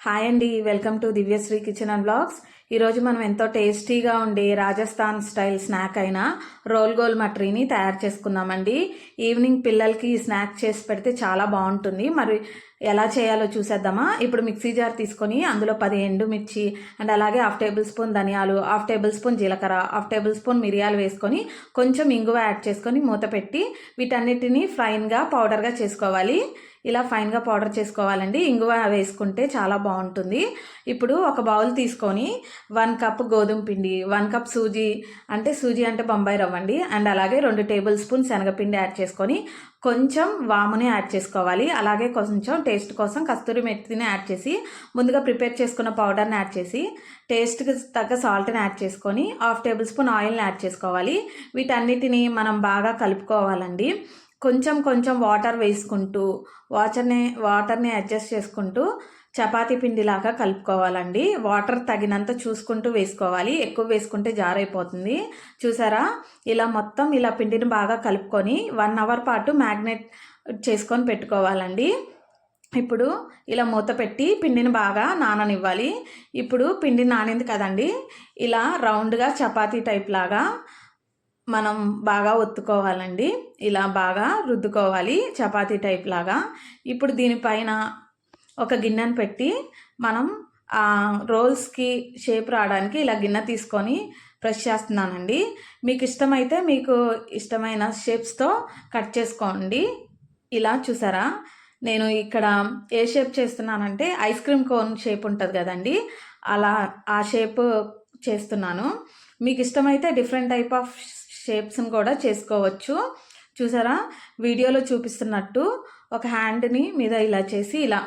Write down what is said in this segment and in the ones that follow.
Hi అండి, welcome to Divyashri kitchen and blogs. ఈరోజు మనం ఎంతో టేస్టీగా ఉండే రాజస్థాన్ స్టైల్ స్నాక్ అయిన రోల్ గోల్ మటరీని తయారు చేసుకుందామండి. ఈవినింగ్ పిల్లలకి ఈ స్నాక్ చేసి పెడితే చాలా బాగుంటుంది. మరి ఎలా చేయాలో చూసేద్దామా. ఇప్పుడు మిక్సీ జార్ తీసుకొని అందులో 10 ఎండుమిర్చి అండ్ అలాగే 1/2 టేబుల్ స్పూన్ ధనియాలు, 1/2 టేబుల్ స్పూన్ జీలకర్ర, 1/2 టేబుల్ స్పూన్ మిరియాలు వేసుకొని కొంచెం ఇంగువ యాడ్ చేసుకొని మూత పెట్టి వీటన్నిటిని ఫైన్గా పౌడర్గా చేసుకోవాలి. ఇలా ఫైన్గా పౌడర్ చేసుకోవాలండి. ఇంగువ వేసుకుంటే చాలా బాగుంటుంది. ఇప్పుడు ఒక బౌల్ తీసుకొని 1 కప్ గోధుమ పిండి, 1 కప్ సూజీ అంటే బొంబాయి రవ్వ అండి, అండ్ అలాగే 2 టేబుల్ స్పూన్ శనగపిండి యాడ్ చేసుకొని కొంచెం వాముని యాడ్ చేసుకోవాలి. అలాగే కొంచెం టేస్ట్ కోసం కస్తూరి మెత్తిని యాడ్ చేసి ముందుగా ప్రిపేర్ చేసుకున్న పౌడర్ని యాడ్ చేసి టేస్ట్కి తగ్గ సాల్ట్ని యాడ్ చేసుకొని 1/2 టేబుల్ స్పూన్ ఆయిల్ని యాడ్ చేసుకోవాలి. వీటన్నిటిని మనం బాగా కలుపుకోవాలండి. కొంచెం వాటర్ వేసుకుంటూ వాటర్ని అడ్జస్ట్ చేసుకుంటూ చపాతీ పిండిలాగా కలుపుకోవాలండి. వాటర్ తగినంత చూసుకుంటూ వేసుకోవాలి, ఎక్కువ వేసుకుంటే జారైపోతుంది. చూసారా, ఇలా పిండిని బాగా కలుపుకొని 1 అవర్ పాటు మ్యాగ్నెట్ చేసుకొని పెట్టుకోవాలండి. ఇప్పుడు ఇలా మూత పెట్టి పిండిని బాగా నాననివ్వాలి. ఇప్పుడు పిండి నానింది కదండి, ఇలా రౌండ్గా చపాతీ టైప్ లాగా మనం బాగా ఒత్తుకోవాలండి. ఇలా బాగా రుద్దుకోవాలి చపాతీ టైప్ లాగా. ఇప్పుడు దీనిపైన ఒక గిన్నెను పెట్టి మనం రోల్స్కి షేప్ రావడానికి ఇలా గిన్నె తీసుకొని ప్రెస్ చేస్తున్నానండి. మీకు ఇష్టమైన షేప్స్తో కట్ చేసుకోండి. ఇలా చూసారా, నేను ఇక్కడ ఏ షేప్ చేస్తున్నానంటే ఐస్ క్రీమ్ కోన్ షేప్ ఉంటుంది కదండి, అలా ఆ షేప్ చేస్తున్నాను. మీకు ఇష్టమైతే డిఫరెంట్ టైప్ ఆఫ్ షేప్స్ని కూడా చేసుకోవచ్చు. చూసారా, వీడియోలో చూపిస్తున్నట్టు ఒక హ్యాండ్ని మీద ఇలా చేసి ఇలా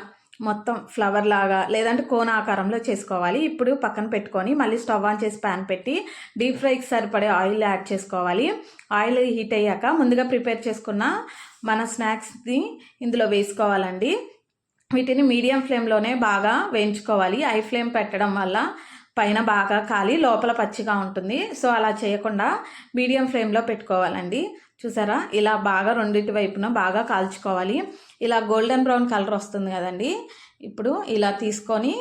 మొత్తం ఫ్లవర్ లాగా లేదంటే కోన ఆకారంలో చేసుకోవాలి. ఇప్పుడు పక్కన పెట్టుకొని మళ్ళీ స్టవ్ ఆన్ చేసి ప్యాన్ పెట్టి డీప్ ఫ్రైకి సరిపడే ఆయిల్ యాడ్ చేసుకోవాలి. ఆయిల్ హీట్ అయ్యాక ముందుగా ప్రిపేర్ చేసుకున్న మన స్నాక్స్ని ఇందులో వేసుకోవాలండి. వీటిని మీడియం ఫ్లేమ్లోనే బాగా వేయించుకోవాలి. హై ఫ్లేమ్ పెట్టడం వల్ల పైన బాగా కాలి లోపల పచ్చిగా ఉంటుంది. సో అలా చేయకుండా మీడియం ఫ్లేమ్లో పెట్టుకోవాలండి. చూసారా, ఇలా బాగా రెండింటి వైపున బాగా కాల్చుకోవాలి. ఇలా గోల్డెన్ బ్రౌన్ కలర్ వస్తుంది కదండి. ఇప్పుడు ఇలా తీసుకొని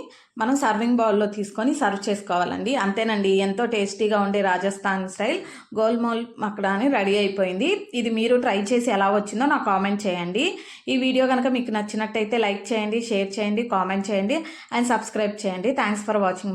మనం సర్వింగ్ బౌల్లో తీసుకొని సర్వ్ చేసుకోవాలండి. అంతేనండి, ఎంతో టేస్టీగా ఉండే రాజస్థాన్ స్టైల్ గోల్మోల్ మక్రాని రెడీ అయిపోయింది. ఇది మీరు ట్రై చేసి ఎలా వచ్చిందో నాకు కామెంట్ చేయండి. ఈ వీడియో కనుక మీకు నచ్చినట్టయితే లైక్ చేయండి, షేర్ చేయండి, కామెంట్ చేయండి అండ్ సబ్స్క్రైబ్ చేయండి. Thanks for watching.